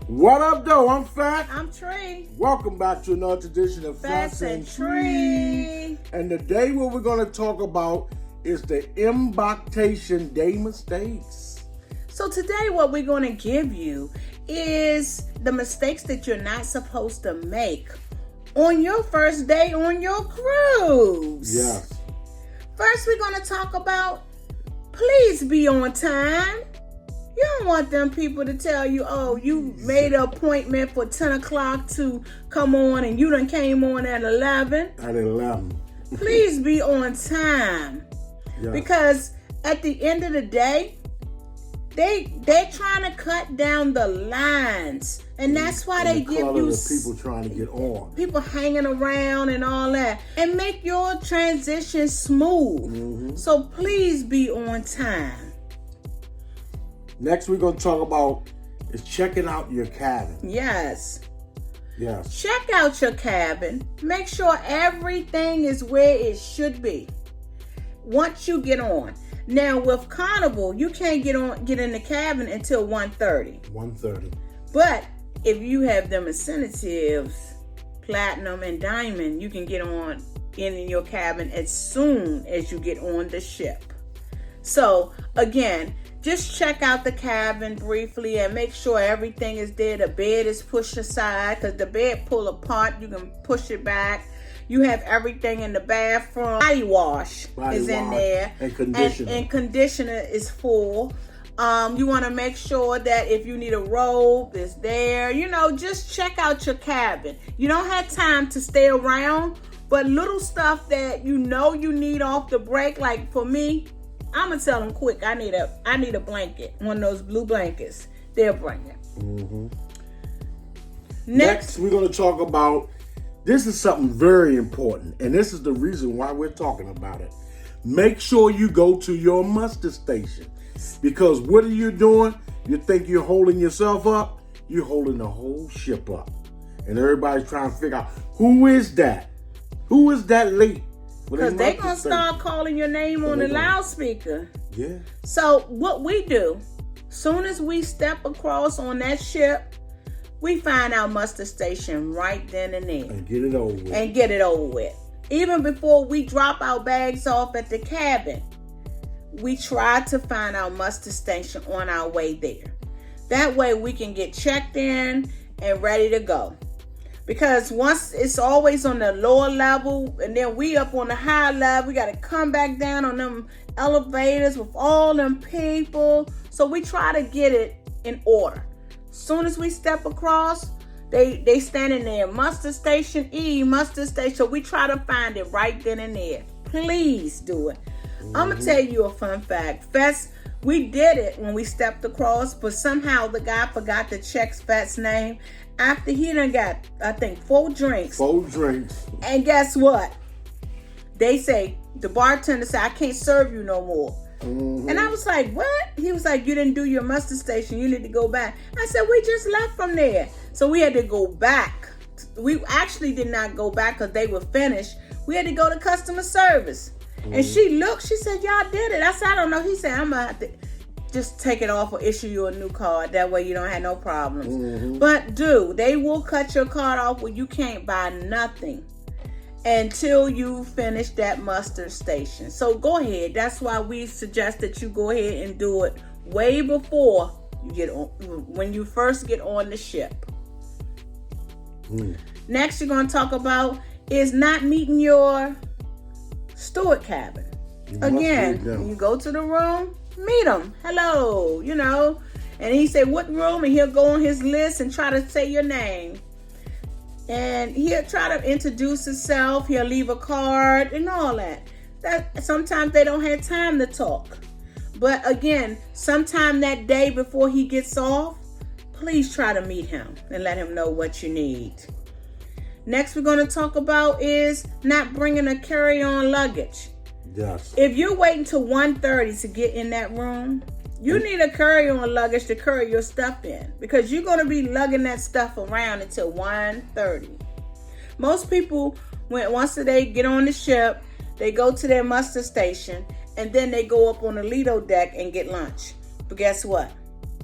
What up, though? I'm Fat. I'm Tre. Welcome back to another edition of Fats and Tre. And today what we're going to talk about is the embarkation day mistakes. So today what we're going to give you is the mistakes that you're not supposed to make on your first day on your cruise. Yes. First, we're going to talk about please be on time. You don't want them people to tell you, oh, you made an appointment for 10 o'clock to come on and you done came on at 11. At 11. Please be on time. Yes. Because at the end of the day, they're trying to cut down the lines. And that's why they give you the people trying to get on. People hanging around and all that. And make your transition smooth. Mm-hmm. So please be on time. Next, we're going to talk about is checking out your cabin. Yes. Yes. Check out your cabin. Make sure everything is where it should be once you get on. Now, with Carnival, you can't get in the cabin until 1:30. 1:30. But if you have them incentives, platinum and diamond, you can get on in your cabin as soon as you get on the ship. So, again, just check out the cabin briefly and make sure everything is there. The bed is pushed aside because the bed pull apart. You can push it back. You have everything in the bathroom. Body wash is in there. And conditioner. And conditioner is full. You want to make sure that if you need a robe, it's there. You know, just check out your cabin. You don't have time to stay around, but little stuff that you know you need off the break, like for me, I'm gonna tell them quick. I need a blanket, one of those blue blankets. They'll bring it. Mm-hmm. Next, we're gonna talk about. This is something very important, and this is the reason why we're talking about it. Make sure you go to your muster station, because what are you doing? You think you're holding yourself up? You're holding the whole ship up, and everybody's trying to figure out who is that? Who is that late? Because they're going to start calling your name on the loudspeaker. Yeah. So what we do, soon as we step across on that ship, we find our muster station right then and there. And get it over with. Even before we drop our bags off at the cabin, we try to find our muster station on our way there. That way we can get checked in and ready to go. Because once it's always on the lower level and then we up on the high level, we got to come back down on them elevators with all them people. So we try to get it in order. Soon as we step across, they standing there, muster station E, muster station. So we try to find it right then and there. Please do it. Mm-hmm. I'm going to tell you a fun fact. We did it when we stepped across, but somehow the guy forgot to check Fat's name. After he done got, I think, 4 drinks. 4 drinks. And guess what? They say, the bartender said, I can't serve you no more. Mm-hmm. And I was like, what? He was like, you didn't do your muster station. You need to go back. I said, we just left from there. So we had to go back. We actually did not go back because they were finished. We had to go to customer service. Mm-hmm. And she looked, she said, y'all did it. I said, I don't know. He said, I'm going to have to just take it off or issue you a new card. That way you don't have no problems. Mm-hmm. But they will cut your card off where you can't buy nothing until you finish that muster station. So go ahead. That's why we suggest that you go ahead and do it way before you get on, when you first get on the ship. Next you're going to talk about is not meeting your steward cabin. Again, when you go to the room, meet him. Hello, And he said, what room? And he'll go on his list and try to say your name. And he'll try to introduce himself. He'll leave a card and all that. Sometimes they don't have time to talk. But again, sometime that day before he gets off, please try to meet him and let him know what you need. Next we're going to talk about is not bringing a carry-on luggage. Yes. If you're waiting till 1:30 to get in that room, you need a carry-on luggage to carry your stuff in, because you're going to be lugging that stuff around until 1:30. Most people, once they get on the ship, they go to their muster station and then they go up on the Lido deck and get lunch. But guess what?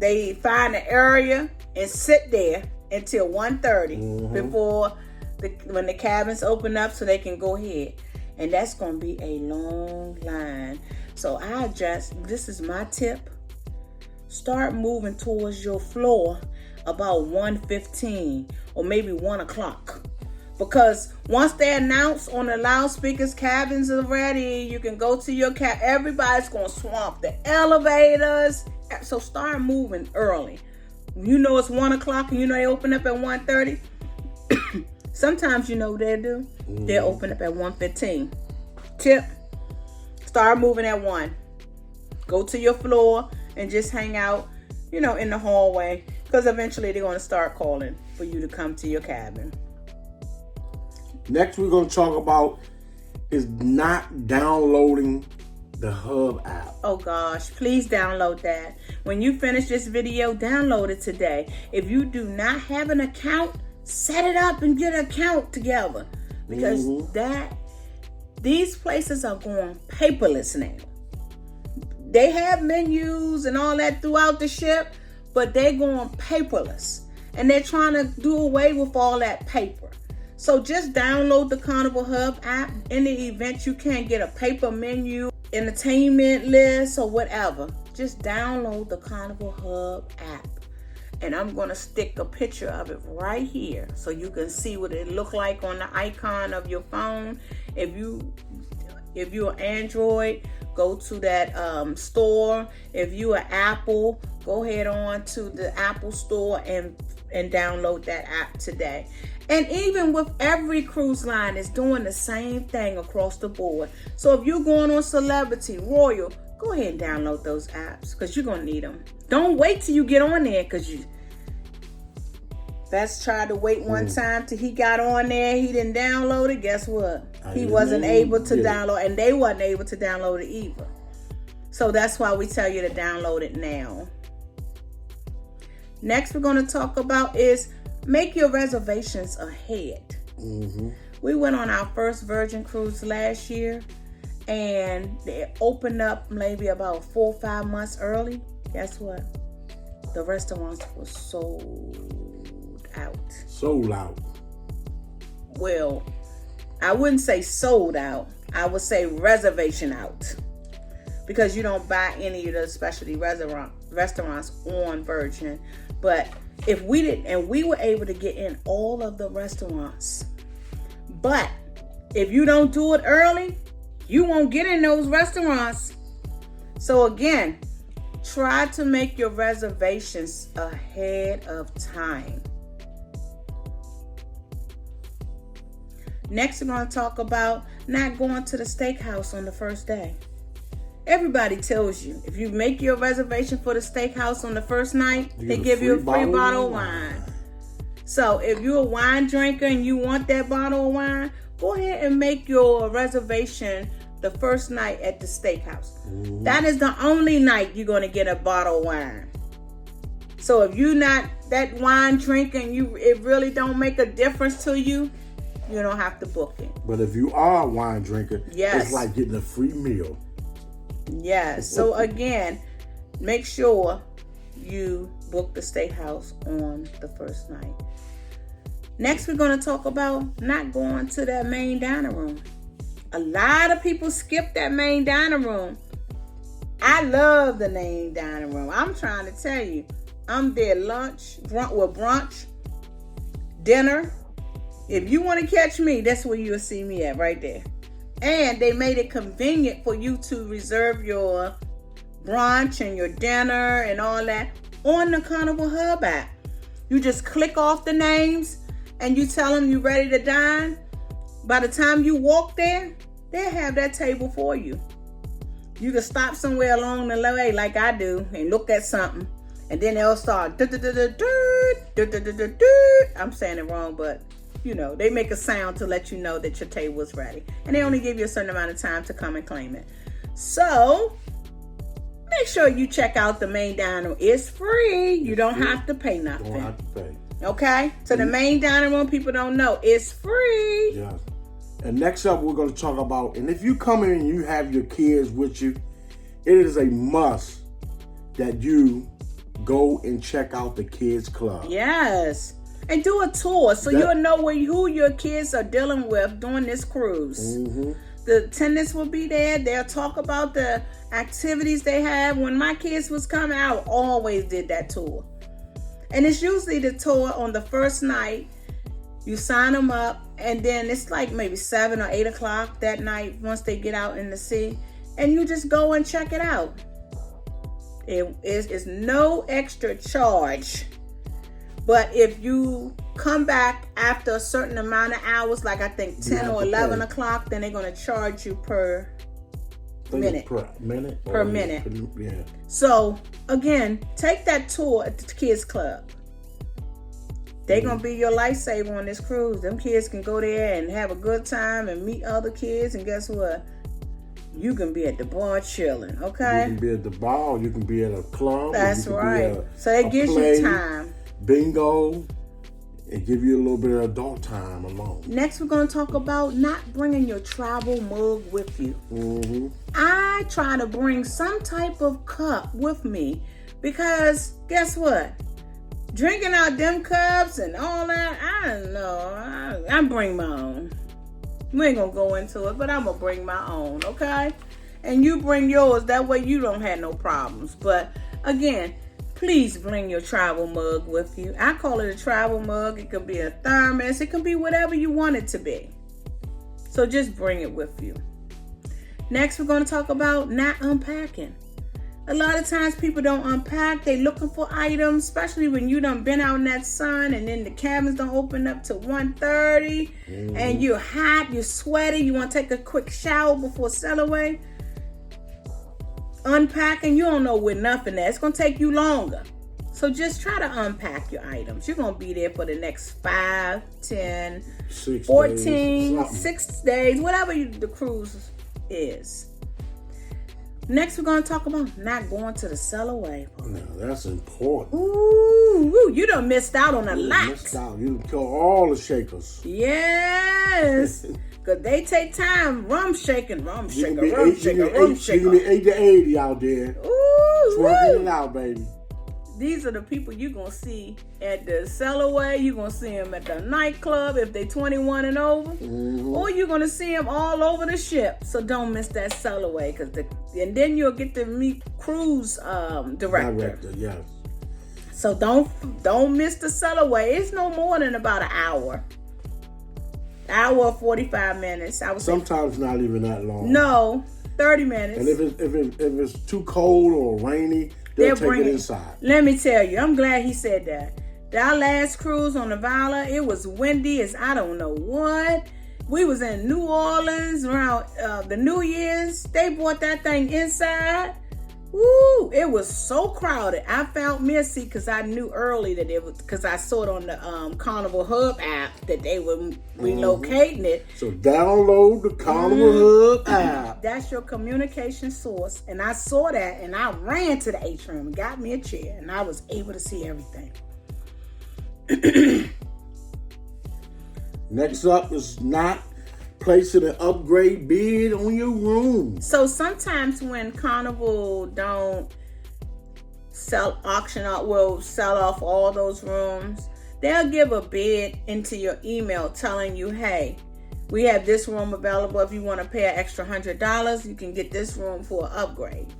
They find an area and sit there until 1:30 before when the cabins open up so they can go ahead. And that's going to be a long line. So this is my tip. Start moving towards your floor about 1:15 or maybe 1 o'clock. Because once they announce on the loudspeakers, cabins are ready, you can go to your cab. Everybody's going to swamp the elevators. So start moving early. You know it's 1 o'clock and you know they open up at 1:30. Sometimes you know what they do. They'll open up at 1:15. Tip, start moving at 1. Go to your floor and just hang out, in the hallway. Because eventually they're going to start calling for you to come to your cabin. Next we're going to talk about is not downloading the Hub app. Oh gosh, please download that. When you finish this video, download it today. If you do not have an account, set it up and get an account together. Because these places are going paperless now. They have menus and all that throughout the ship, but they're going paperless. And they're trying to do away with all that paper. So just download the Carnival Hub app. In the event you can't get a paper menu, entertainment list, or whatever, just download the Carnival Hub app. And I'm going to stick a picture of it right here so you can see what it look like on the icon of your phone. If you're Android, go to that store. If you're Apple, go ahead on to the Apple store and download that app today. And even with every cruise line, it's doing the same thing across the board. So if you're going on Celebrity, Royal, go ahead and download those apps because you're going to need them. Don't wait till you get on there because Best tried to wait one time till he got on there. He didn't download it. Guess what? He wasn't able to download, and they wasn't able to download it either. So that's why we tell you to download it now. Next we're going to talk about is make your reservations ahead. We went on our first Virgin cruise last year, and they opened up maybe about 4 or 5 months early. Guess what? The restaurants were sold out. Sold out. Well, I wouldn't say sold out. I would say reservation out. Because you don't buy any of the specialty restaurants on Virgin. But if we didn't, and we were able to get in all of the restaurants. But if you don't do it early, you won't get in those restaurants. So again, try to make your reservations ahead of time. Next, we're going to talk about not going to the Steakhouse on the first day. Everybody tells you, if you make your reservation for the Steakhouse on the first night, they give you a free bottle of wine. So if you're a wine drinker and you want that bottle of wine, go ahead and make your reservation the first night at the Steakhouse. That is the only night you're going to get a bottle of wine. So if you're not that wine drinker and it really don't make a difference to you, you don't have to book it. But if you are a wine drinker, it's like getting a free meal. Yes. So again, make sure you book the Steakhouse on the first night. Next, we're going to talk about not going to that main dining room. A lot of people skip that main dining room. I love the main dining room. I'm trying to tell you, I'm there brunch, dinner. If you want to catch me, that's where you'll see me at, right there. And they made it convenient for you to reserve your brunch and your dinner and all that on the Carnival Hub app. You just click off the names and you tell them you're ready to dine. By the time you walk there, they'll have that table for you. You can stop somewhere along the way like I do and look at something. And then they'll start. I'm saying it wrong, but they make a sound to let you know that your table is ready. And they only give you a certain amount of time to come and claim it. So, make sure you check out the main dining room. It's free. You don't have to pay nothing. Don't have to pay. Okay? So, the main dining room, people don't know. It's free. Yes. And next up, we're going to talk about, and if you come in and you have your kids with you, it is a must that you go and check out the kids club. Yes. And do a tour so you'll know who your kids are dealing with during this cruise. Mm-hmm. The attendants will be there. They'll talk about the activities they have. When my kids was coming, I always did that tour. And it's usually the tour on the first night. You sign them up, and then it's like maybe 7 or 8 o'clock that night once they get out in the sea. And you just go and check it out. It's no extra charge. But if you come back after a certain amount of hours, like I think 10 or 11 o'clock, then they're going to charge you per minute. Per minute? Per minute. Yeah. So, again, take that tour at the kids club. They're going to be your lifesaver on this cruise. Them kids can go there and have a good time and meet other kids. And guess what? You can be at the bar chilling, okay? You can be at the bar. You can be at a club. That's right. So it gives you time. Bingo. And give you a little bit of adult time alone. Next, we're going to talk about not bringing your travel mug with you. Mm-hmm. I try to bring some type of cup with me because guess what? Drinking out them cups and all that, I don't know. I bring my own. We ain't going to go into it, but I'm going to bring my own, okay? And you bring yours. That way you don't have no problems. But again, please bring your travel mug with you. I call it a travel mug. It could be a thermos. It could be whatever you want it to be. So just bring it with you. Next, we're going to talk about not unpacking. A lot of times people don't unpack. They looking for items, especially when you done been out in that sun and then the cabins don't open up to 1:30 and you're hot, you're sweaty, you want to take a quick shower before Cellway. Unpacking, you don't know where nothing is. It's going to take you longer. So just try to unpack your items. You're going to be there for the next 5, 10, 14, 6 days, whatever the cruise is. Next, we're going to talk about not going to the Cellway. Now, that's important. Ooh, you done missed out on a lot. Missed out. You done killed all the shakers. Yes. Because they take time. Rum shaker. You can be 8 to 80 out there. Ooh, twerking it out, baby. These are the people you're going to see at the Cellway. You're going to see them at the nightclub if they 21 and over. Mm-hmm. Or you're going to see them all over the ship. So don't miss that Cellway. And then you'll get to meet cruise director. Yes. So don't miss the Cellway. It's no more than about an hour. Hour 45 minutes. I would sometimes say, not even that long. No, 30 minutes. And if it's too cold or rainy, they'll take it inside. Let me tell you, I'm glad he said that. Our last cruise on the Vala, it was windy as I don't know what. We was in New Orleans around the New Year's. They brought that thing inside. Woo! It was so crowded. I found me a seat because I knew early that it was, because I saw it on the Carnival Hub app that they were relocating it. So download the Carnival Hub app. That's your communication source. And I saw that and I ran to the atrium and got me a chair and I was able to see everything. Next up is not placing an upgrade bid on your room. So sometimes when Carnival don't sell off all those rooms, they'll give a bid into your email telling you, hey, we have this room available. If you want to pay an extra $100, you can get this room for an upgrade.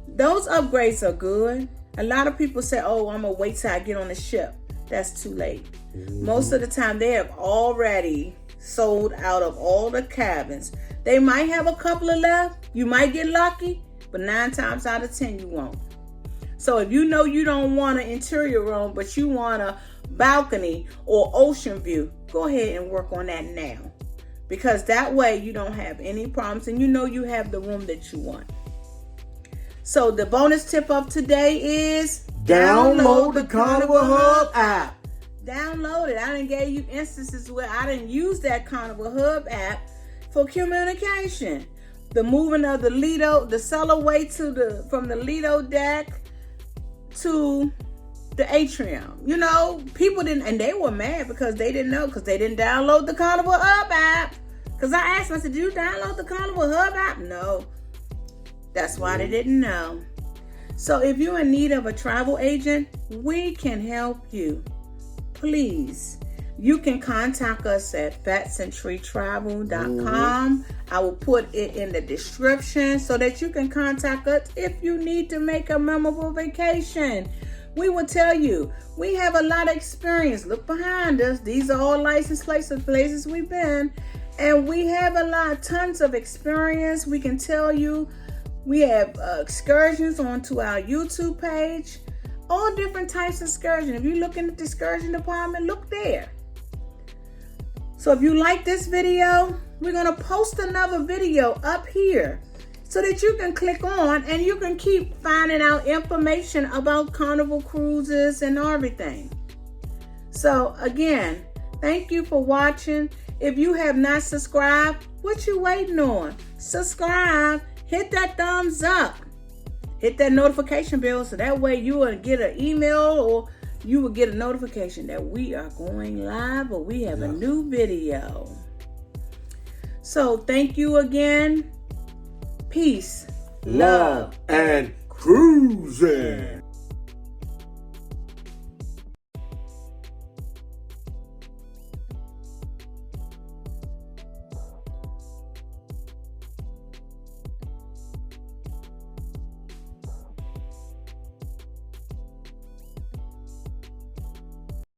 Those upgrades are good. A lot of people say, oh, I'm going to wait till I get on the ship. That's too late. Most of the time they have already sold out of all the cabins. They might have a couple of left. You might get lucky, but 9 times out of 10 you won't. So if you know you don't want an interior room, but you want a balcony or ocean view, go ahead and work on that now. Because that way you don't have any problems and you know you have the room that you want. So the bonus tip of today is download the Carnival Hub app. Download it. I done gave you instances where I didn't use that Carnival Hub app for communication. The moving of the Lido, the Cellway from the Lido deck to the atrium. You know, people didn't, and they were mad because they didn't know, because they didn't download the Carnival Hub app. Because I asked them, I said, did you download the Carnival Hub app? No. That's why they didn't know. So if you're in need of a travel agent, we can help you. Please, you can contact us at fatsandtretravel.com. I will put it in the description so that you can contact us if you need to make a memorable vacation. We will tell you, we have a lot of experience. Look behind us. These are all licensed places we've been. And we have tons of experience. We can tell you, we have excursions onto our YouTube page. All different types of excursion. If you look in the excursion department, look there. So if you like this video, we're going to post another video up here so that you can click on and you can keep finding out information about Carnival cruises and everything. So again, thank you for watching. If you have not subscribed, what you waiting on? Subscribe, hit that thumbs up, hit that notification bell so that way you will get an email or you will get a notification that we are going live or we have a new video. So thank you again. Peace, love, and cruising.